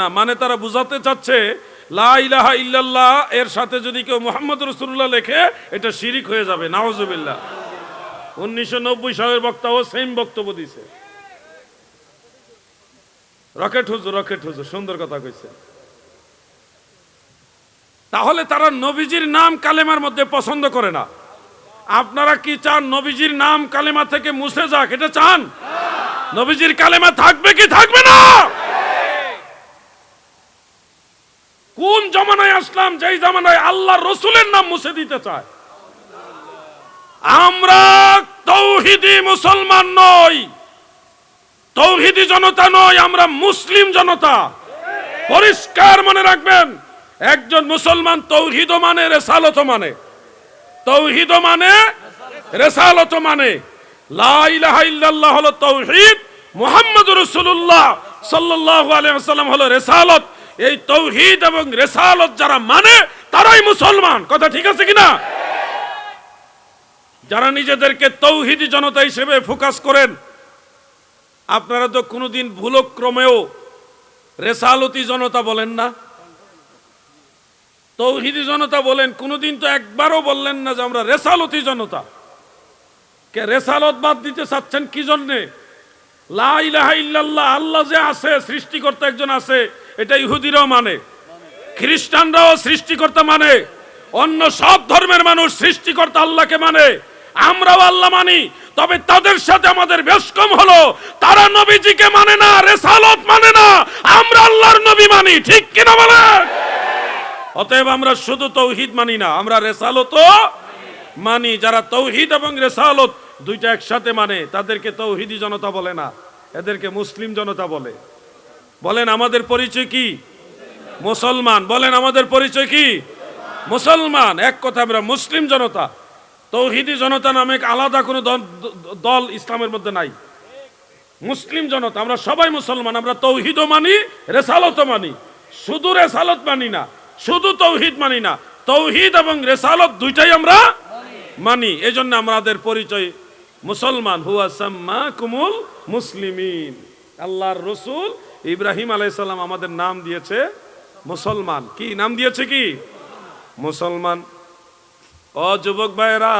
না, মানে তারা বুঝাতে চাচ্ছে লা ইলাহা ইল্লাল্লাহ এর সাথে যদি কেউ মুহাম্মদ রাসূলুল্লাহ লেখে এটা শিরিক হয়ে যাবে, নাউজুবিল্লাহ। 1990 সালের বক্তাও সেম বক্তব্য দিছে। রকেট হুজুর সুন্দর কথা কইছে। তাহলে তারা নবীজির নাম কালেমার মধ্যে পছন্দ করে না। আপনারা কি চান নবীজির নাম কালেমা থেকে মুছে যাক? এটা চান? নবীজির কালেমা থাকবে কি থাকবে না? কোন জামানায় আসলাম যেই জামানায় আল্লাহর রাসূলের নাম মুছে দিতে চায়? আমরা তাওহীদি মুসলমান নই, তাওহীদি জনতা নই, আমরা মুসলিম জনতা। পরিষ্কার মনে রাখবেন, একজন মুসলমান তাওহীদ মানে রিসালাত মানে, তাওহীদ মানে রিসালাত মানে। লা ইলাহা ইল্লাল্লাহ হলো তাওহীদ, মুহাম্মদুর রাসূলুল্লাহ সাল্লাল্লাহু আলাইহি ওয়াসাল্লাম হলো রিসালাত। এই তাওহীদ এবং রিসালাত যারা মানে তারাই মুসলমান। কথা ঠিক আছে কিনা? যারা নিজেদেরকে তাওহীদি জনতা হিসেবে ফোকাস করেন, আপনারা তো কোনোদিন ভুলক্রমেও রিসালতি জনতা বলেন না, তাওহীদি জনতা বলেন। কোনোদিন তো একবারও বললেন না যে আমরা রিসালতি জনতা। কে রিসালত বাদ দিতে চাচ্ছেন কি জন্যে? লা ইলাহা ইল্লাল্লাহ, আল্লাহ যে আছে, সৃষ্টিকর্তা একজন আছে, এটা ইহুদিরাও মানে, খ্রিস্টানরাও সৃষ্টিকর্তা মানে, অন্য সব ধর্মের মানুষ সৃষ্টিকর্তা আল্লাহকে মানে, আমরাও আল্লাহ মানি। তবে তাদের সাথে আমাদের বেশ কম হলো, তারা নবীজিকে মানে না, রিসালত মানে না, আমরা আল্লাহর নবী মানি। ঠিক কিনা বলেন? অতএব আমরা শুধু তাওহীদ মানি না, আমরা রিসালতও মানি। যারা তাওহীদ এবং রিসালত দুইটা একসাথে মানে তাদেরকে তাওহীদি জনতা বলে না, এদেরকে মুসলিম জনতা বলে। বলেন আমাদের পরিচয় কি? মুসলমান। বলেন আমাদের পরিচয় কি? মুসলমান। এক কথা, আমরা মুসলিম জনতা। তাওহীদি জনতা নামে আলাদা কোনো দল ইসলামের মধ্যে নাই। মুসলিম জনতা, আমরা সবাই মুসলমান। আমরা তাওহীদও মানি, রিসালতও মানি। শুধু রিসালত মানি না, শুধু তাওহীদ মানি না, তাওহীদ এবং রিসালত দুইটাই আমরা মানি। এজন্য আমাদের পরিচয় মুসলমান। হুয়া সাম্মাকুমুল মুসলিমিন। আল্লাহর রাসূল ইব্রাহিম আলাইহিস সালাম আমাদের নাম দিয়েছে মুসলমান। কি নাম দিয়েছে? কি? মুসলমান। ও যুবক ভাইরা,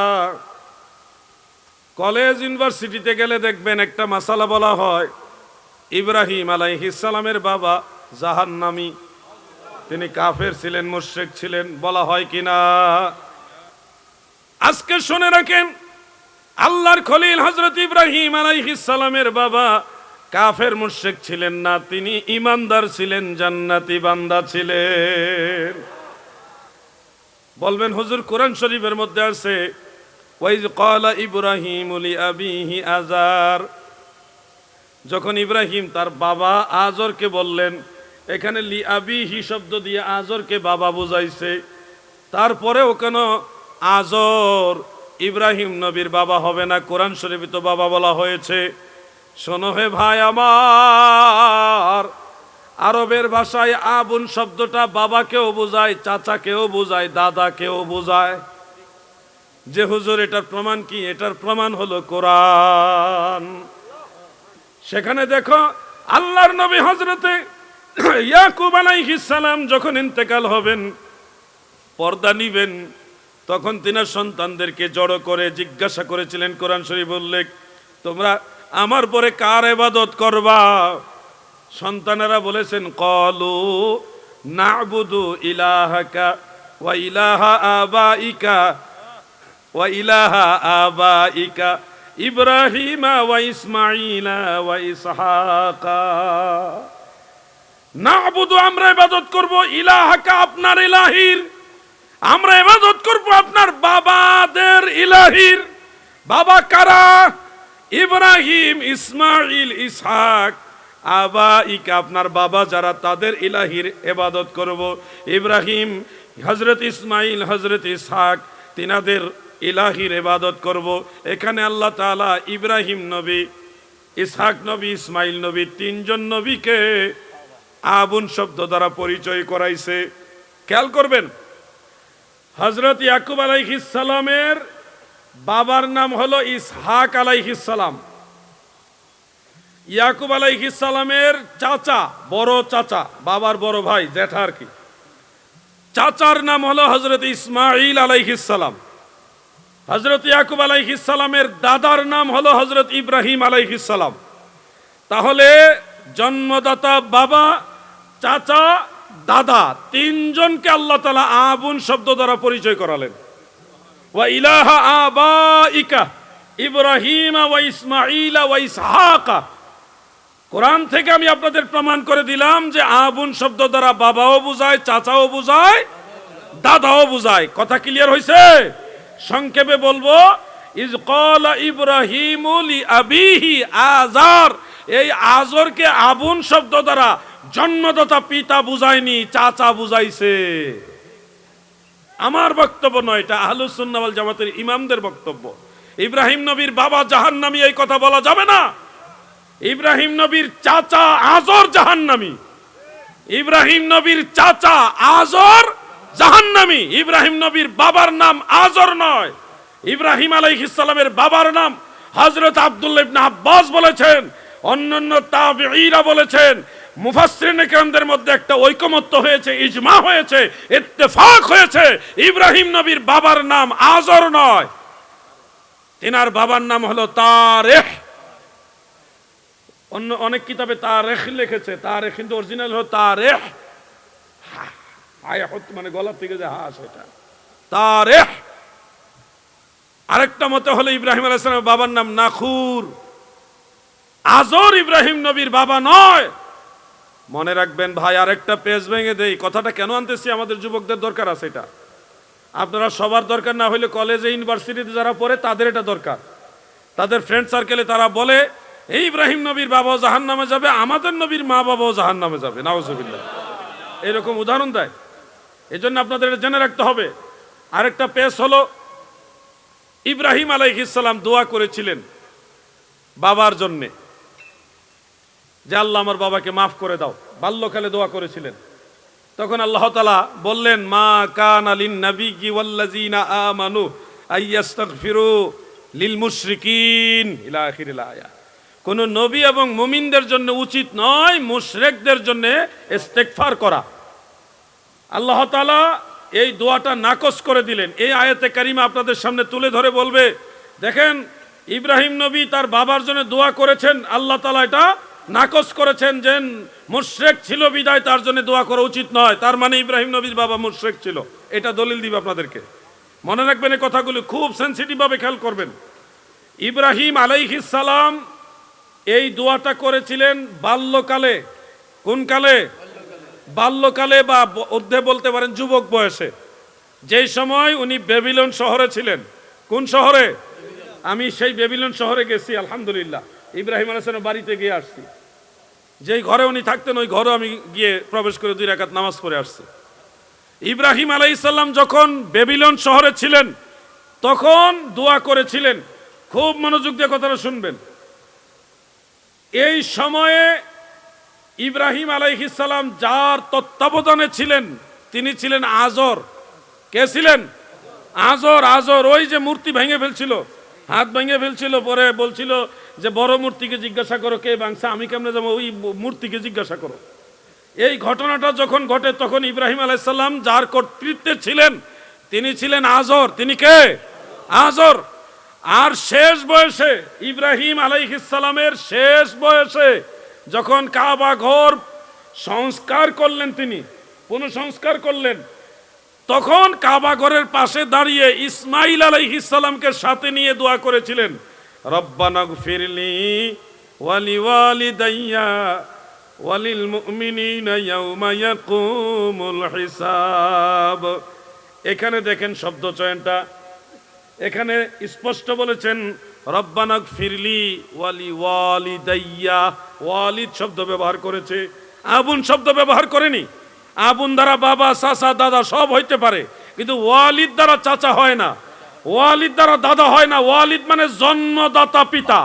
কলেজ ইউনিভার্সিটিতে গেলে দেখবেন একটা মাসালা বলা হয়, ইব্রাহিম আলাইহিস সালামের বাবা জাহান্নামী, তিনি কাফের ছিলেন, মুশরিক ছিলেন, বলা হয় কিনা? আজকে শুনে রাখেন, আল্লাহর খলিল হযরত ইব্রাহিম আলাইহিস সালামের বাবা কাফের মুশরিক ছিলেন না, তিনি ঈমানদার ছিলেন, জান্নাতি বান্দা ছিলেন। বলবেন হুজুর কোরআন শরীফের মধ্যে আছে ওয়াইজ ক্বালা ইব্রাহিমু লিআবিহি আযার, যখন ইব্রাহিম তার বাবা আযরকে বললেন, এখানে লিআবিহি শব্দ দিয়ে আযরকে বাবা বুঝাইছে। তারপরে ওখানে আযর ইব্রাহিম নবীর বাবা হবে না, কোরআন শরীফে তো বাবা বলা হয়েছে। শোনো হে ভাই আমার, আরবের ভাষায় আবুন শব্দটা বাবাকেও বোঝায়, চাচাকেও বোঝায়, দাদাকেও বোঝায়। যে হুজুর এটার প্রমাণ কি? এটার প্রমাণ হলো কোরআন। সেখানে দেখো আল্লাহর নবী হযরতে ইয়াকুব আলাইহিস সালাম যখন ইন্তেকাল হবেন, পর্দা নিবেন, তখন তিনার সন্তানদেরকে জড়ো করে জিজ্ঞাসা করেছিলেন, কোরআন শরীফ উল্লেখ, তোমরা আমার পরে কার ইবাদত করবা? সন্তানেরা বলেছেন, ক্বালু না'বুদু ইলাহাকা ওয়া ইলাহা আবাইকা ওয়া ইলাহা আবাইকা ইব্রাহিমা ওয়া ইসমাঈলা ওয়া ইসহাকা। না'বুদু, আমরা ইবাদত করব, ইলাহাকা, আপনার ইলাহির, আমরা ইবাদত করব আপনার বাবাদের ইলাহির। বাবা কারা? ইব্রাহিম, ইসমাঈল, ইসহাক। আবাইকা, আপনার বাবা যারা, তাদের ইলাহির ইবাদত করব। ইব্রাহিম, হযরত ইসমাঈল, হযরত ইসহাক, তিনাদের ইলাহির ইবাদত করব। এখানে আল্লাহ তাআলা ইব্রাহিম নবী, ইসহাক নবী, ইসমাঈল নবী, তিনজন নবীকে আবুন শব্দ দ্বারা পরিচয় করাইছে। খেয়াল করবেন, হযরত ইয়াকুব আলাইহিস সালামের বাবার নাম হলো ইসহাক আলাইহিস সালাম। ইয়াকুব আলাইহিস সালামের চাচা, বড় চাচা, বাবার বড় ভাই, জ্যাঠা আর কি, চাচার নাম হলো হযরত ইসমাঈল আলাইহিস সালাম। হযরত ইয়াকুব আলাইহিস সালামের দাদার নাম হলো হযরত ইব্রাহিম আলাইহিস সালাম। তাহলে জন্মদাতা বাবা, চাচা, দাদা, তিনজনকে আল্লাহ তাআলা আবুন শব্দ দ্বারা পরিচয় করালেন। ওয়া ইলাহা আবাইকা ইব্রাহিম ওয়া ইসমাঈল ওয়া ইসহাক। কোরআন থেকে আমি আপনাদের প্রমাণ করে দিলাম যে আবুন শব্দ দ্বারা বাবাও বুঝায়, চাচাও বুঝায়, দাদাও বুঝায়। কথা ক্লিয়ার হয়েছে? সংক্ষেপে বলবো, ইজ ক্বালা ইব্রাহিমু লি আবিহি আযার, এই আযরকে আবুন শব্দ দ্বারা জন্মদাতা পিতা বুঝায়নি, চাচা বুঝাইছে। আমার বক্তব্য নয়, এটা আহলুস সুন্নাহ ওয়াল জামাতের ইমামদের বক্তব্য। ইব্রাহিম নবীর বাবা জাহান্নামী, এই কথা বলা যাবে না। ইব্রাহিম নবীর চাচা আযর জাহান্নামী, ইব্রাহিম নবীর চাচা আযর জাহান্নামী। ইব্রাহিম নবীর বাবার নাম আযর নয়, ইব্রাহিম আলাইহিস সালামের বাবার নাম হযরত আব্দুল্লাহ ইবনে আব্বাস বলেছেন, অন্যান্য তাবিঈরা বলেছেন। মুফাসসিরিনে কেরামদের মধ্যে একটা ঐকমত্য হয়েছে, ইজমা হয়েছে, ইত্তেফাক হয়েছে, ইব্রাহিম নবীর বাবার নাম আযর নয়, তিনার বাবার নাম হলো তারেখ। অন্য অনেক কিতাবে তারেখ লিখেছে, তারেখ কিন্তু অরিজিনাল হলো তারেখ, মানে গলা থেকে যে হাস, এটা তারেখ। আরেকটা মতে হলো ইব্রাহিম আলাইহিস সালামের বাবার নাম নাখুর। আযর ইব্রাহিম নবীর বাবা নয়। মনে রাখবেন ভাই, আরেকটা পেজ ভেঙে দেই। কথাটা কেন আনতেছি, আমাদের যুবকদের দরকার আছে এটা। আপনারা সবার দরকার না হইলে কলেজে ইউনিভার্সিটিতে যারা পড়ে তাদের এটা দরকার। তাদের ফ্রেন্ড সার্কেলে তারা বলে এই ইব্রাহিম নবীর বাবাও জাহান্নামে যাবে, আমাদের নবীর মা বাবাও জাহান্নামে যাবে, নাউজুবিল্লাহ, এরকম উদাহরণ দেয়। এজন্য আপনাদের এটা জেনে রাখতে হবে। আরেকটা পেজ হলো ইব্রাহিম আলাইহিস সালাম দোয়া করেছিলেন বাবার জন্যে, যে আল্লাহ আমার বাবাকে মাফ করে দাও। বাল্যকালে দোয়া করেছিলেন। তখন আল্লাহ তাআলা বললেন, মা কানা লিন নাবিয়্যি ওয়াল্লাযিনা আমানু আইয়াস্তাগফিরু লিল মুশরিকিন ইলা আখিরিল আয়া। কোন নবী এবং মুমিনদের জন্য উচিত নয় মুশরিকদের জন্য ইস্তেগফার করা। আল্লাহ তাআলা এই দোয়াটা নাকচ করে দিলেন। এই আয়াতে কারিমা আপনাদের সামনে তুলে ধরে বলবে, দেখেন ইব্রাহিম নবী তার বাবার জন্য দোয়া করেছেন, আল্লাহ তাআলা এটা নাকচ করেছেন যে মুশরিক ছিল বিদায় তার জন্য দোয়া করা উচিত নয়। তার মানে ইব্রাহিম নবীর বাবা মুশরিক ছিল, এটা দলিল দিব আপনাদেরকে। মনে রাখবেন এই কথাগুলো, খুব সেনসিটিভ ভাবে খেয়াল করবেন। ইব্রাহিম আলাইহিস সালাম এই দোয়াটা করেছিলেন বাল্যকালে। কোন কালে? বাল্যকালে, বা অর্ধে বলতে পারেন যুবক বয়সে, যেই সময় উনি বেবিলন শহরে ছিলেন। কোন শহরে? আমি সেই বেবিলন শহরে গেছি, আলহামদুলিল্লাহ। ইব্রাহিম আলাইহিস সালামের বাড়িতে গিয়ে আসছি। যেই ঘরে উনি থাকতেন ওই ঘরে আমি গিয়ে প্রবেশ করে 2 রাকাত নামাজ পড়ে আসছি। ইব্রাহিম আলাইহিস সালাম যখন বেবিলন শহরে ছিলেন তখন দোয়া করেছিলেন। খুব মনোযোগ দিয়ে কথাটা শুনবেন। এই সময়ে ইব্রাহিম আলাইহিস সালাম যার তত্ত্বাবধানে ছিলেন তিনি ছিলেন আযর। কে ছিলেন? আযর। আযর ওই যে মূর্তি ভেঙে ফেলছিল, হাত ভেঙে ফেলছিল, পরে বলছিল যে বড় মূর্তিকে জিজ্ঞাসা করো কে ভাঙছে, আমি কেমনে যাবো, ওই মূর্তিকে জিজ্ঞাসা করো। এই ঘটনাটা যখন ঘটে তখন ইব্রাহিম আলাইহিস সালাম যার কর্তৃত্বে ছিলেন তিনি ছিলেন আযর। তিনি কে? আযর। আর শেষ বয়সে ইব্রাহিম আলাইহিস সালামের শেষ বয়সে যখন কাবা ঘর সংস্কার করলেন, তিনি পুনঃসংস্কার করলেন, তখন কাবা ঘরের পাশে দাঁড়িয়ে ইসমাঈল আলাইহিস সালামকে সাথে নিয়ে দোয়া করেছিলেন, রব্বানা গফিরলি ওয়ালিওয়ালিদাইয়া ওয়ালিল মুমিনিনা ইয়াউমা ইয়াকুমুল হিসাব। এখানে দেখেন শব্দ চয়নটা, এখানে স্পষ্ট বলেছেন রব্বানা গফিরলি ওয়ালিওয়ালিদাইয়া। ওয়ালিদ শব্দ ব্যবহার করেছে, আবুন শব্দ ব্যবহার করেনি। আবুন দ্বারা বাবা, চাচা, দাদা সব হইতে পারে, কিন্তু ওয়ালিদ দ্বারা চাচা হয় না, ওয়ালিদ দ্বারা দাদা হয় না। ওয়ালিদ মানে জন্মদাতা পিতা।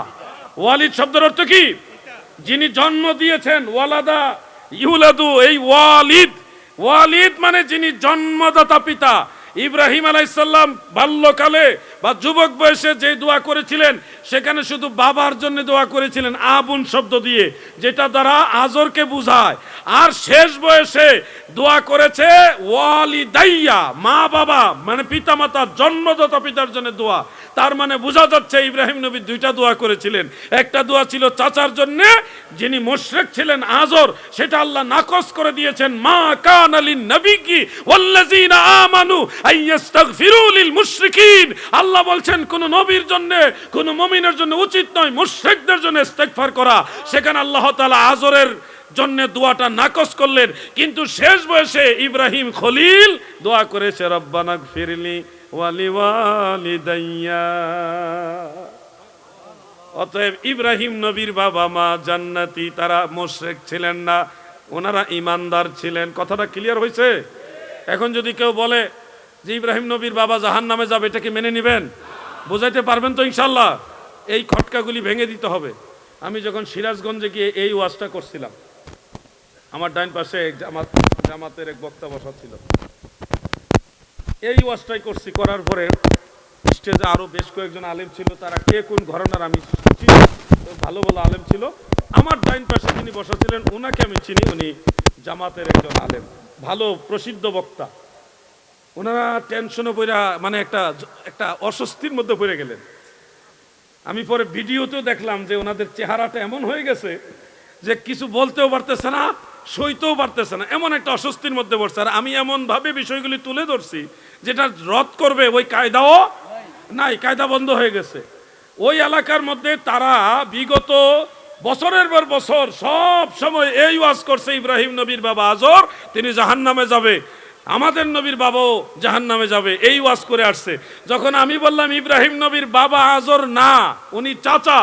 ওয়ালিদ শব্দের অর্থ কি? যিনি জন্ম দিয়েছেন। ওয়ালাদা ইউলাদু, এই ওয়ালিদ। ওয়ালিদ মানে যিনি জন্মদাতা পিতা। ইব্রাহিম আলাইহিস সালাম বাল্যকালে বা যুবক বয়সে যে দোয়া করেছিলেন সেখানে শুধু বাবার জন্য দোয়া করেছিলেন আবুন শব্দ দিয়ে, যেটা দ্বারা আজরকে বুঝায়। আর শেষ বয়সে দোয়া করেছে ওয়ালিদাইয়া, মা বাবা মানে পিতা মাতা, জন্মদাতা পিতার জন্য দোয়া। তার মানে বোঝা যাচ্ছে ইব্রাহিম নবী দুইটা দোয়া করেছিলেন। একটা দোয়া ছিল চাচার জন্য, যিনি মুশরিক ছিলেন আজর, সেটা আল্লাহ নাকচ করে দিয়েছেন। মা কানা লিন নবিয়্যি ওয়াল্লাযিনা আমানু আইয়াস্তাগফিরু লিল মুশরিকিন। আল্লাহ বলছেন কোন নবীর জন্য, কোন মুমিনের জন্য উচিত নয় মুশরিকদের জন্য ইস্তেগফার করা। সেখানে আল্লাহ তাআলা আজরের জন্য দোয়াটা নাকচ করলেন। কিন্তু শেষ বয়সে ইব্রাহিম খলিল দোয়া করেছে রব্বানা গফিরলি ওয়ালিওয়ালিদাইয়া। অতএব ইব্রাহিম নবীর বাবা মা জান্নাতি, তারা মুশরিক ছিলেন না, ওনারা ইমানদার ছিলেন। কথাটা ক্লিয়ার হয়েছে? এখন যদি কেউ বলে যে ইব্রাহিম নবীর বাবা জাহান্নামে যাবে, এটা কি মেনে নেবেন? বুঝাইতে পারবেন তো ইনশাল্লাহ? এই খটকাগুলি ভেঙে দিতে হবে। আমি যখন সিরাজগঞ্জে গিয়ে এই ওয়াজটা করছিলাম, আমার ডাইন পাশে জামাতের এক বক্তা বসা ছিল, এই ওয়াজটাই করছি। করার পরে স্টেজে আরো বেশ কয়েকজন আলেম ছিল, তারা কে কোন ঘরানার আমি চিনি, ভালো ভালো আলেম ছিল। আমার ডাইন পাশে যিনি বসা ছিলেন ওনাকে আমি চিনি, উনি জামাতের একজন আলেম, ভালো প্রসিদ্ধ বক্তা। ওনারা টেনশনে পড়া মানে একটা অস্বস্তির মধ্যে পড়ে গেলেন। আমি পরে ভিডিওতেও দেখলাম যে ওনাদের চেহারাটা এমন হয়ে গেছে যে কিছু বলতেও পারতেছে না, সইতেও পারতেছে না, এমন একটা অস্বস্তির মধ্যে পড়ছে। আর আমি এমন ভাবে বিষয়গুলি তুলে ধরছি যেটা রদ করবে ওই কায়দাও নাই, কায়দা বন্ধ হয়ে গেছে। ওই এলাকার মধ্যে তারা বিগত বছরের পর বছর সব সময় এই ওয়াজ করছে ইব্রাহিম নবীর বাবা আজর তিনি জাহান্নামে যাবে, আমাদের নবীর বাবাও জাহান্নামে যাবে, এই ওয়াজ করে আসছে। যখন আমি বললাম ইব্রাহিম নবীর বাবা আজর না, উনি চাচা,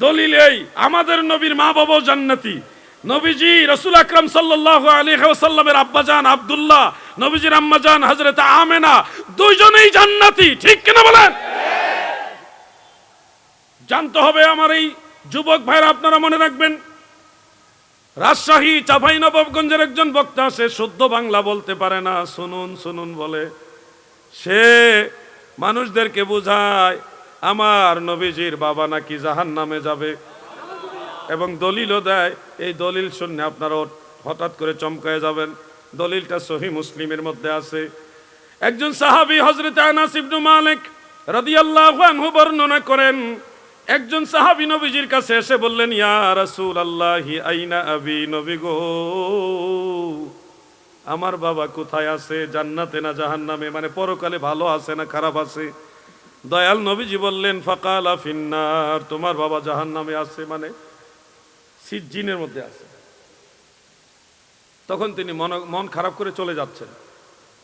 দলিল এই আমাদের নবীর মা বাবাও জান্নাতি। নবীজি রাসূল আকরাম সাল্লাল্লাহু আলাইহি ওয়াসাল্লামের আব্বাজান আব্দুল্লাহ, নবীজির আম্মাজান হযরত আমেনা, দুইজনেই জান্নাতি। ঠিক কিনা বলেন? জানতে হবে আমার এই যুবক ভাইরা, আপনারা মনে রাখবেন, রাজশাহী চাঁপাইনবাবগঞ্জের একজন বক্তা আছে, শুদ্ধ বাংলা বলতে পারে না, শুনুন শুনুন বলে। সে মানুষদেরকে বোঝায় আমার নবীজির বাবা নাকি জাহান্নামে যাবে এবং দলিলও দেয়। এই দলিল শুনে আপনারা হঠাৎ করে চমকায় যাবেন। দলিলটা সহিহ মুসলিমের মধ্যে আছে। একজন সাহাবী হযরত আনাস ইবনে মালিক রাদিয়াল্লাহু আনহু বর্ণনা করেন, একজন সাহাবী নবীজির কাছে এসে বললেন, ইয়া রাসূলুল্লাহি আইনা আবি, নবী গো আমার বাবা কোথায় আছে, জান্নাতে না জাহান্নামে, মানে পরকালে ভালো আছে না খারাপ আছে? দয়াল নবীজি বললেন, ফাকালা ফিন্নার, তোমার বাবা জাহান্নামে আছে, মানে সিজ্জিনের মধ্যে আছে। তখন তিনি মন খারাপ করে চলে যাচ্ছেন।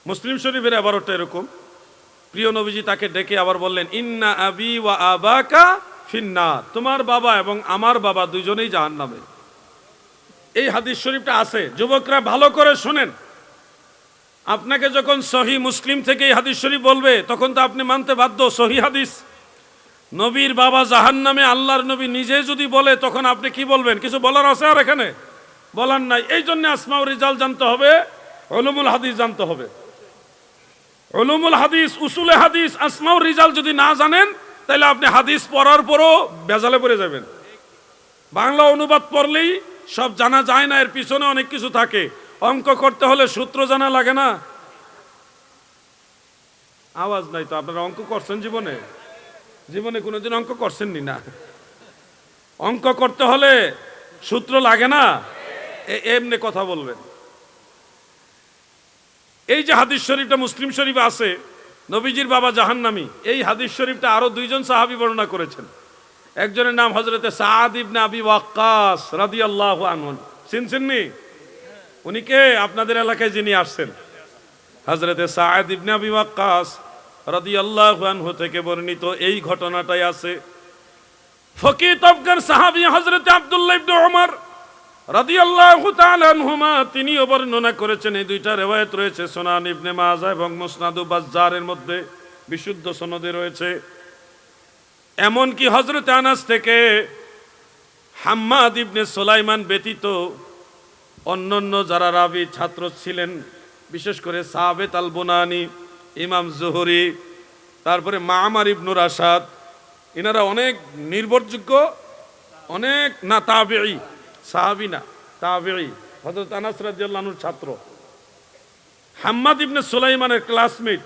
মুসলিম শরীফের আবারটা এরকম, প্রিয় নবীজি তাকে ডেকে আবার বললেন, ইন্না আবি ওয়া আবাকা ফিন্নার, তোমার বাবা এবং আমার বাবা দুইজনেই জাহান্নামে। এই হাদিস শরীফটা আছে, যুবকরা ভালো করে শুনেন। আপনাকে যখন সহিহ মুসলিম থেকে এই হাদিস শরীফ বলবে তখন তো আপনি মানতে বাধ্য সহিহ হাদিস। নবীর বাবা জাহান্নামে আল্লাহর নবী নিজে যদি বলে তখন আপনি কি বলবেন? কিছু বলার আছে আর এখানে? বলার নাই। এই জন্য আসমাউর রিজাল জানতে হবে, উলুমুল হাদিস জানতে হবে। উলুমুল হাদিস, উসুলে হাদিস, আসমাউর রিজাল যদি না জানেন তাহলে আপনি হাদিস পড়ার পরও বেজালে পড়ে যাবেন। বাংলা অনুবাদ পড়লেই সব জানা যায় না, এর পিছনে অনেক কিছু থাকে। অঙ্ক করতে হলে সূত্র জানা লাগে না? আওয়াজ নাই তো, আপনারা অঙ্ক করছেন জীবনে? জীবনে কোনোদিন অঙ্ক করছেননি না? অঙ্ক করতে হলে সূত্র লাগে না? এমনি কথা বলবেন। এই যে হাদিস শরীফটা মুসলিম শরীফে আছে, নবীজির বাবা জাহান্নামী, এই হাদিস শরীফটা আরো দুইজন সাহাবী বর্ণনা করেছেন। একজনের নাম হযরতে সাদ ইবনে আবি ওয়াক্কাস রাদিয়াল্লাহু আনহু, চিনছেননি? উনি কে? আপনাদের এলাকায় যিনি আসছেন, হযরতে সাদ ইবনে আবি ওয়াক্কাস রাদিয়াল্লাহু আনহু থেকে বর্ণিত এই ঘটনাটাই আছে। ফকিহ তবকার সাহাবী হযরতে আব্দুল্লাহ ইবনে ওমর রাদিয়াল্লাহু তাআলা আনহুমা, তিনিও বর্ণনা করেছেন। এই দুইটা riwayat রয়েছে সুনান ইবনে মাজাহ এবং মুসনাদু বাজ্জারের মধ্যে, বিশুদ্ধ সনদে রয়েছে। এমন কি হযরত আনাস থেকে হাম্মাদ ইবনে সুলাইমান ব্যতীত অন্যান্য যারা রাবী ছাত্র ছিলেন, বিশেষ করে সাবেত আল বুনানি, ইমাম জুহরি তারপরে মামার ইবনু রাশাদ, এনারা অনেক নির্ভরযোগ্য, অনেক না তাবেঈ, সাহাবী না তাবেঈ, হযরত আনাস রাদিয়াল্লাহু আনহুর ছাত্র, হাম্মাদ ইবনে সুলাইমানের ক্লাসমেট।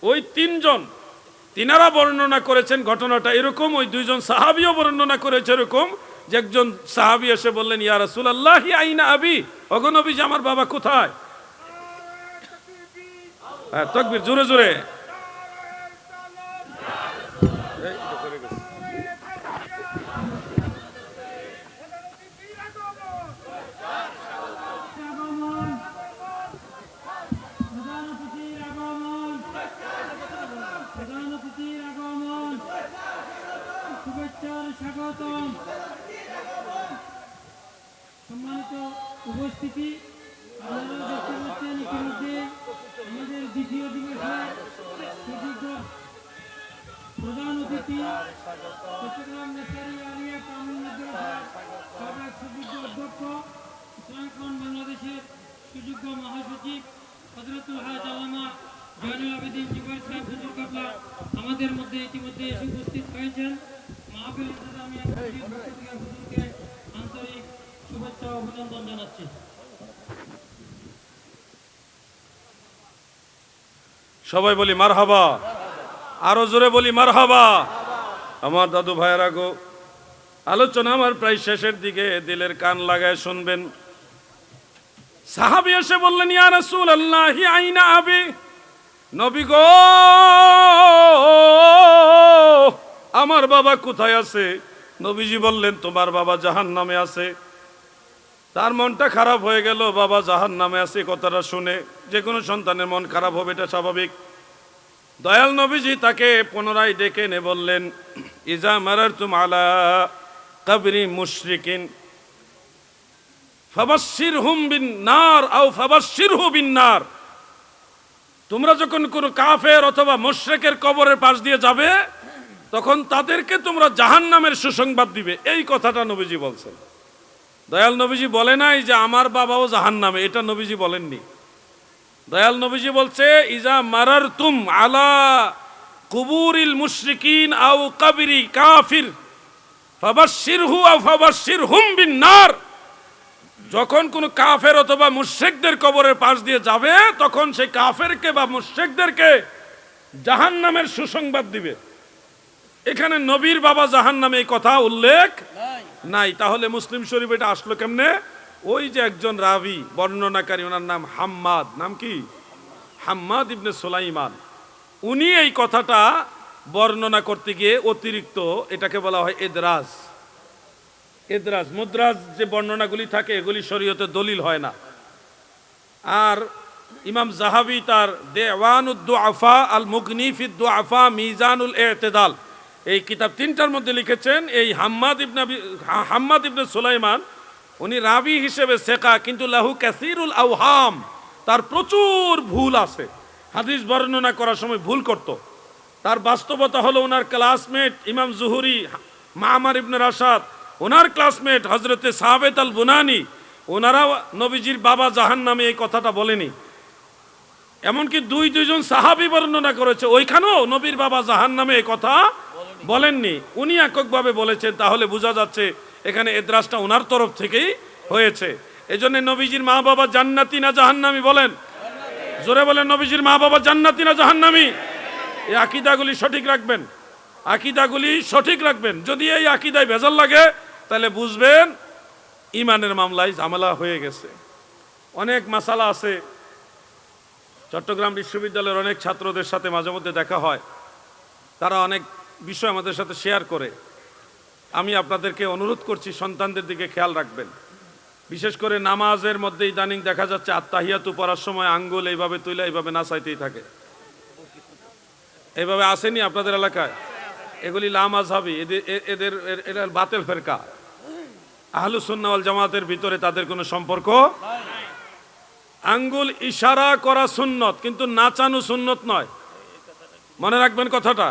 ওই তিনজন, তিনারা বর্ণনা করেছেন ঘটনাটা এরকম। ওই দুইজন সাহাবীও বর্ণনা করেছে এরকম যে একজন সাহাবী এসে বললেন, ইয়া রাসূলুল্লাহ আইনা আবি, ওগো নবীজি আমার বাবা কোথায়? তাকবীর, জোরে জোরে। সম্মানিত উপস্থিতি, আপনারা দেখতে পাচ্ছেন ইতিমধ্যে আমাদের দ্বিতীয় দিবসে সুযোগ্য প্রধান অতিথি চট্টগ্রাম নেসারি আলিয়া কামিল মাদ্রাসার সাবেক সুযোগ্য অধ্যক্ষ, ইসলামী বাংলাদেশের সুযোগ্য মহাসচিব হযরতুল হাজ আল্লামা জয়নুল আবেদিন জিবর সাহেব হুজুর কাবলা আমাদের মধ্যে ইতিমধ্যে এসে উপস্থিত হয়েছেন। মাহফিল ইসলামিয়া হুজুরকে আন্তরিক শুভেচ্ছা ও অভিনন্দন জানাচ্ছি। সবাই বলি মারহাবা, আরো জোরে বলি মারহাবা। আমার দাদু ভাইয়েরা গো, আলোচনা আমার প্রায় শেষের দিকে, দিলের কান লাগায় শুনবেন। সাহাবী এসে বললেন, ইয়া রাসূলুল্লাহ আইনা আবি, নবী গো আমার বাবা কোথায় আছে? নবীজি বললেন, তোমার বাবা জাহান্নামে আছে। তার মনটা খারাপ হয়ে গেল, বাবা জাহান্নামে আছে কথাটা শুনে। যে কোনো সন্তানের মন খারাপ হবে, এটা স্বাভাবিক। দয়াল নবীজি তাকে পুনরায় ডেকে এনে বললেন, ইজা মারারতুম আলা কবরি মুশরিকিন ফাবাশশিরহুম বিন-নার আও ফাবাশশিরহু বিন-নার। তোমরা যখন কোনো কাফের অথবা মুশরিকের কবরের পাশ দিয়ে যাবে, তখন তাদেরকে তোমরা জাহান্নামের সুসংবাদ দিবে। এই কথাটা নবীজি বলছেন। দয়াল নবীজি বলে নাই যে আমার বাবাও জাহান্নামে, এটা নবীজি বলেননি। দয়াল নবীজি বলছে, ইজা মারারতুম আলা কুবুরিল মুশরিকিন আও কবরি কাফির ফাবাশশিরহু আও ফাবাশশিরহুম বিন-নার। যখন কোনো কাফের অথবা মুশরিকদের কবরের পাশ দিয়ে যাবে, তখন সেই কাফেরকে বা মুশরিকদেরকে জাহান্নামের সুসংবাদ দিবে। এখানে নবীর বাবা জাহান্নামে এই কথা উল্লেখ নাই। তাহলে মুসলিম শরীফ এটা আসলো কেমনে? ওই যে একজন রাবি বর্ণনাকারী, ওনার নাম হাম্মাদ, নাম কি? হাম্মাদ ইবনে সুলাইমান। উনি এই কথাটা বর্ণনা করতে গিয়ে অতিরিক্ত, এটাকে বলা হয় এদরাজ। এদরাজ, মুদ্রাজ যে বর্ণনাগুলি থাকে, এগুলি শরীয়তে দলিল হয় না। আর ইমাম জাহাবি তার দেওয়ানুদ দুআফা আল মুগনি ফি দুআফা মিজানুল ইতিদাল, এই কিতাব তিনটার মধ্যে লিখেছেন, এই হাম্মাদ ইবনে সুলাইমান উনি রাবি হিসেবে সেকা, কিন্তু লাহু কাসীরুল আওহাম, তার প্রচুর ভুল আছে। হাদিস বর্ণনা করার সময় ভুল করত। তার বাস্তবতা হলো, ওনার ক্লাসমেট ইমাম জুহুরি, মামার ইবনে রাশাদ, ওনার ক্লাসমেট হযরতে সাবেত আল বুনানি, ওনারা নবীজির বাবা জাহান্নামে এই কথাটা বলেনি। এমনকি দুইজন সাহাবী বর্ণনা করেছে, ওইখানেও নবীর বাবা জাহান্নামে এই কথা বলেননি, উনি এককভাবে বলেছেন। তাহলে বোঝা যাচ্ছে এখানে এদরাজটা ওনার তরফ থেকেই হয়েছে। এজন্য নবীজির মা বাবা জান্নাতি না জাহান্নামী? বলেন জোরে বলেন, নবীজির মা বাবা জান্নাতি না জাহান্নামী? এই আকীদাগুলি সঠিক রাখবেন, আকীদাগুলি সঠিক রাখবেন। যদি এই আকীদায় ভেজাল লাগে, তাহলে বুঝবেন ইমানের মামলায় ঝামেলা হয়ে গেছে। অনেক মাসালা আছে। চট্টগ্রাম বিশ্ববিদ্যালয়ের অনেক ছাত্রদের সাথে মাঝে মধ্যে দেখা হয়, তারা অনেক বিষয় আমাদের সাথে শেয়ার করে। আমি আপনাদেরকে অনুরোধ করছি, সন্তানদের দিকে খেয়াল রাখবেন। বিশেষ করে নামাজের মধ্যে ইদানিং দেখা যাচ্ছে আত্তাহিয়াতু পড়ার সময় আঙ্গুল এইভাবে তুলে এইভাবে নাচাইতেই থাকে। এইভাবে আসেনি আপনাদের এলাকায়? এগুলি লামাযহাবী, এরা বাতিল ফেরকা। আহলুস সুন্নাহ ওয়াল জামাতের ভিতরে তাদের কোনো সম্পর্ক। আঙ্গুল ইশারা করা সুন্নত, কিন্তু নাচানো সুন্নত নয়। মনে রাখবেন কথাটা।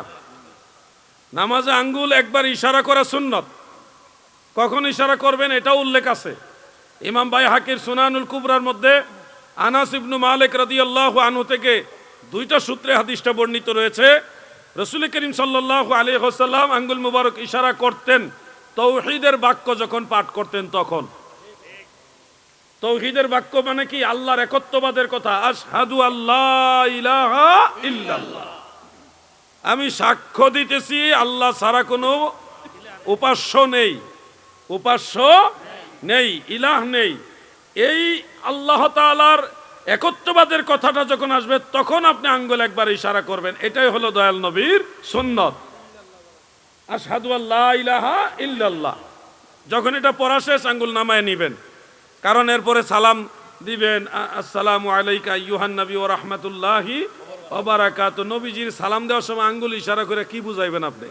নামাজে আঙ্গুল একবার ইশারা করা সুন্নত। কখন ইশারা করবেন এটাও উল্লেখ আছে। ইমাম বাইহাকির সুনানুল কুবরার মধ্যে আনাস ইবনু মালিক রাদিয়াল্লাহু আনহু থেকে দুইটা সূত্রে হাদিসটা বর্ণিত রয়েছে। রাসূল করিম সাল্লাল্লাহু আলাইহি ওয়াসাল্লাম আঙ্গুল মুবারক ইশারা করতেন তাওহীদের বাক্য যখন পাঠ করতেন তখন। তাওহীদের বাক্য মানে কি? আল্লাহর একত্ববাদের কথা। আশহাদু আল্লা ইলাহা ইল্লাল্লাহ, আমি সাক্ষ্য দিতেছি আল্লাহ ছাড়া কোনো উপাস্য নেই, উপাস্য নেই, ইলাহ নেই। এই আল্লাহ তাআলার একত্ববাদের কথাটা যখন আসবে তখন আপনি আঙ্গুল একবার ইশারা করবেন। এটাই হলো দয়াল নবীর সুন্নত। আশহাদু আল্লা ইলাহা ইল্লাল্লাহ, যখন এটা পড়া শেষ আঙ্গুল নামায় নিবেন, কারণ এরপরে সালাম দিবেন। আসসালামু আলাইকা আইয়ুহান নবী ওয়া রাহমাতুল্লাহি ওয়া বারাকাতুহু। নবীজির সালাম দেওয়ার সময় আঙ্গুল ইশারা করে কি বুঝাইবেন আপনি?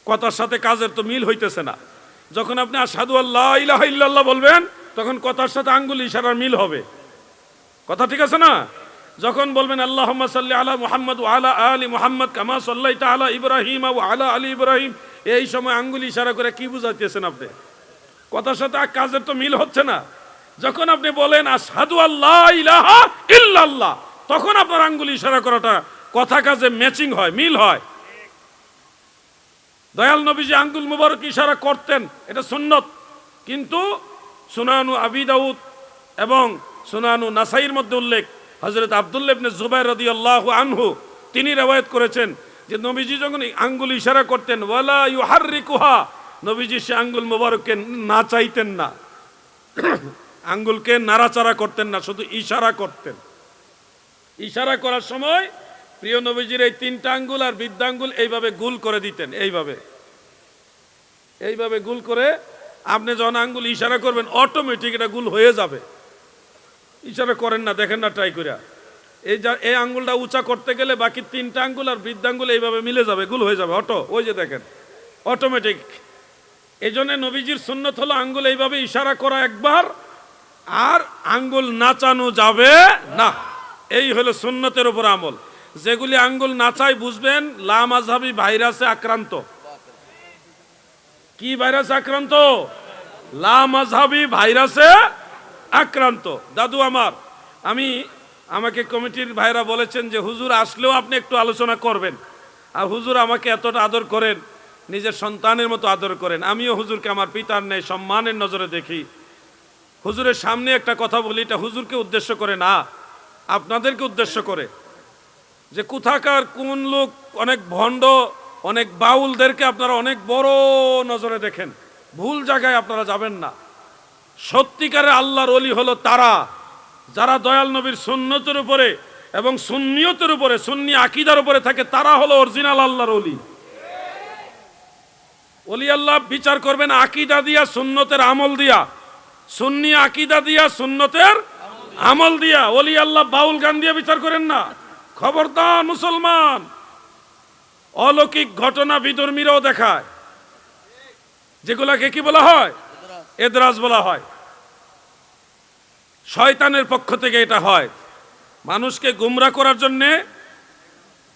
কথার সাথে কাজের তো মিল হইতেছে না। যখন আপনি আশহাদু আল্লা ইলাহা ইল্লাল্লাহ বলবেন তখন কথার সাথে আঙ্গুল ইশারার মিল হবে। কথা ঠিক আছে না? যখন বলবেন আল্লাহুম্মা সাল্লি আলা মুহাম্মদ ওয়া আলা আলি মুহাম্মদ কামা সাল্লাইতা আলা ইব্রাহিম ওয়া আলা আলি ইব্রাহিম, এই সময় আঙ্গুল ইশারা করে কি বুঝাইতেছেন আপনি? কথার সাথে কাজের তো মিল হচ্ছে না। যখন আপনি বলেন আশহাদু আল্লা ইলাহা ইল্লাল্লাহ তখন আপনার আঙ্গুল ইশারা করাটা কথা কাজে ম্যাচিং হয়, মিল হয়। দয়াল নবীজি আঙ্গুল মুবারক ইশারা করতেন, এটা সুন্নত। কিন্তু সুনানু আবি দাউদ এবং সুনানু নাসাইর মধ্যে উল্লেখ, হযরত আব্দুল্লাহ ইবনে জুবাইর রাদিয়াল্লাহু আনহু তিনি রওয়ায়াত করেছেন যে নবীজি যখন আঙ্গুল ইশারা করতেন ওয়ালা ইউহাররিকুহা, নবীজি সে আঙ্গুল মুবারককে নাচাইতেন না, আঙ্গুলকে নাড়াচাড়া করতেন না, শুধু ইশারা করতেন। ইশারা করার সময় প্রিয় নবীজির এই তিনটা আঙ্গুল আর বৃদ্ধাঙ্গুল এইভাবে গুল করে দিতেন, এইভাবে এইভাবে গুল করে আপনি যখন আঙ্গুল ইশারা করবেন অটোমেটিক এটা গুল হয়ে যাবে। ইশারা করেন না, দেখেন না ট্রাই করে। এই আঙ্গুলটা উঁচা করতে গেলে বাকি তিনটা আঙ্গুল আর বৃদ্ধাঙ্গুল এইভাবে মিলে যাবে, গুল হয়ে যাবে অটো, ওই যে দেখেন অটোমেটিক। এই জন্য নবীজির সুন্নত হলো আঙ্গুল এইভাবে ইশারা করা একবার, আর আঙ্গুল নাচানো যাবে না। এই হলো সুন্নতের উপর আমল। যেগুলি আঙ্গুল নাচাই বুঝবেন লা মাযহাবী ভাইরাসে আক্রান্ত। কি ভাইরাসে আক্রান্ত? লা মাযহাবী ভাইরাসে আক্রান্ত। দাদু আমার, আমাকে কমিটির ভাইরা বলেছেন যে হুজুর আসলেও আপনি একটু আলোচনা করবেন, আর হুজুর আমাকে এতটা আদর করেন, নিজের সন্তানের মতো আদর করেন। আমিও হুজুরকে আমার পিতার ন্যায় সম্মানের নজরে দেখি। হুজুরের সামনে একটা কথা বলি, এটা হুজুরকে উদ্দেশ্য করে না, আপনাদেরকে উদ্দেশ্য করে, যে কোথাকার কোন লোক অনেক ভণ্ড, অনেক বাউলদেরকে আপনারা অনেক বড় নজরে দেখেন, ভুল জায়গায় আপনারা যাবেন না। সত্যিকারের আল্লাহর ওলি হলো তারা যারা দয়াল নবীর সুন্নতের উপরে এবং সুন্নিয়তের উপরে, সুন্নি আকীদার উপরে থাকে, তারা হলো অরিজিনাল আল্লাহর ওলি। ওলি আল্লাহ বিচার করবেন আকীদা দিয়া, সুন্নতের আমল দিয়া, সুন্নি আকীদা দিয়া, সুন্নতের আমল দিয়া। ওলি আল্লাহ বাউল গান দিয়ে বিচার করেন না। খবরদার মুসলমান, অলৌকিক ঘটনা বিধর্মীরাও দেখায়, যেগুলাকে কি বলা হয়? এদরাজ বলা হয়। শয়তানের পক্ষ থেকে এটা হয়। মানুষকে গুমরা করার জন্য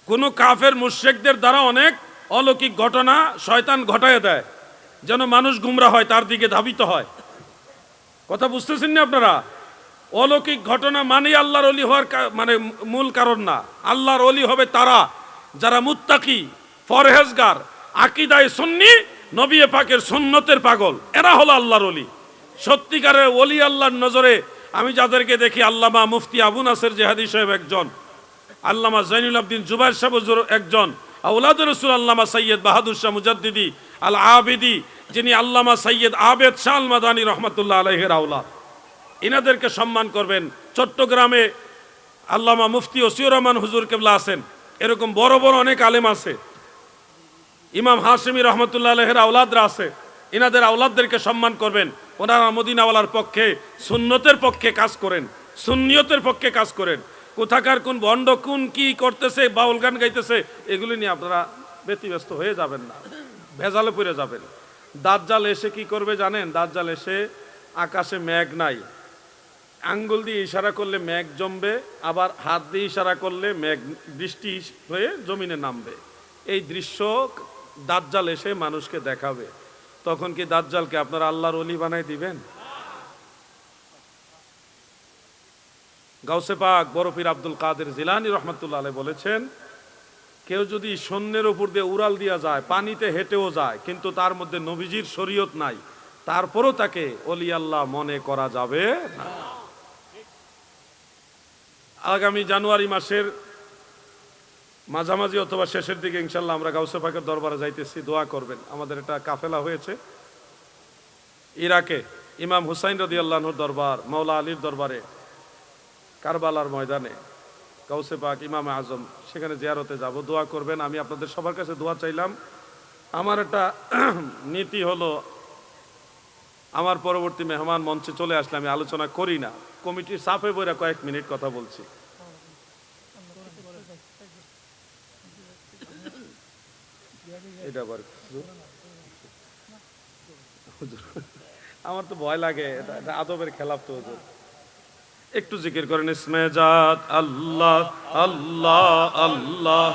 কোন কাফের মুশরিকদের দ্বারা অনেক অলৌকিক ঘটনা শয়তান ঘটায় দেয়, যেন মানুষ গুমরা হয়, তার দিকে ধাবিত হয়। কথা বুঝতেছেন না আপনারা? অলৌকিক ঘটনা মানে আল্লাহর ওলি হওয়ার মানে মূল কারণ না। আল্লাহর ওলি হবে তারা যারা মুত্তাকি, পরহেজগার, আকীদায়ে সুন্নি, নবী পাকের সুন্নতের পাগল, এরা হলো আল্লাহর ওলি। সত্যিকারের ওলি আল্লাহর নজরে আমি যাদেরকে দেখি, আল্লামা মুফতি আবু নাসের জেহাদি সাহেব একজন, আল্লামা জৈনুল আবদিন জুবাইর সাহেব একজন, আওলাদুর রাসূল আল্লামা সৈয়দ বাহাদুর শাহ মুজাদ্দিদি আল আবিদি, যিনি আল্লামা সৈয়দ আবেদ শাহ আল মাদানী রহমাতুল্লাহ আলাইহির আওলাদ, ইনাদেরকে সম্মান করবেন। চট্টগ্রামে আল্লামা মুফতি ওসিউর রহমান হুজুর কেবলা আছেন, এরকম বড় বড় অনেক আলেম আছে। ইমাম হাশিমি রহমতুল্লাহ আলাইহির আওলাদরা আছে, ইনাদের আওলাদদেরকে সম্মান করবেন। ওনারা মদিনাওয়ালার পক্ষে, সুন্নতের পক্ষে কাজ করেন, সুন্নিয়তের পক্ষে কাজ করেন। কোথাকার কোন ভণ্ড কোন কি করতেছে, বাউল গান গাইতেছে, এগুলি নিয়ে আপনারা ব্যতিব্যস্ত হয়ে যাবেন না, ভেজালে পড়ে যাবেন। দাজ্জাল এসে কি করবে জানেন? দাজ্জাল এসে আকাশে মেঘ নাই, আঙ্গুল দিয়ে ইশারা করলে মেঘ জমবে, আবার হাত দিয়ে ইশারা করলে মেঘ বৃষ্টি হয়ে জমিনে নামবে। এই দৃশ্য দাজ্জাল এসে মানুষকে দেখাবে। তখন কি দাজ্জালকে আপনারা আল্লাহর ওলি বানাই দিবেন? গাউসে পাক বড় পীর আব্দুল কাদের জিলানী রহমতুল্লাহ আলাইহি বলেছেন, কেউ যদি সৈন্যের উপর দিয়ে উড়াল দিয়া যায়, পানিতে হেঁটেও যায়, কিন্তু তার মধ্যে নবীজির শরীয়ত নাই, তারপরও তাকে ওলি আল্লাহ মনে করা যাবে না। আগামী জানুয়ারি মাসের মাঝামাঝি অথবা শেষের দিকে ইনশাল্লাহ আমরা গাউসে পাকের দরবারে যাইতেছি, দোয়া করবেন। আমাদের একটা কাফেলা হয়েছে ইরাকে, ইমাম হুসাইন রাদিয়াল্লাহুর দরবার, মাওলা আলীর দরবারে, কারবালার ময়দানে গাউসে পাক ইমাম আজম, সেখানে জিয়ারতে যাব, দোয়া করবেন। আমি আপনাদের সবার কাছে দোয়া চাইলাম। আমার একটা নীতি হলো, আমার পরবর্তী মেহমান মঞ্চে চলে আসলে আমি আলোচনা করি না, কমিটির চাপে বইরা কয়েক মিনিট কথা বলছি। এটা আবার আমার তো ভয় লাগে, এটা আদবের খেলাফ তো হুজুর। একটু জিকির করেন, ইসমে জাত আল্লাহ আল্লাহ আল্লাহ।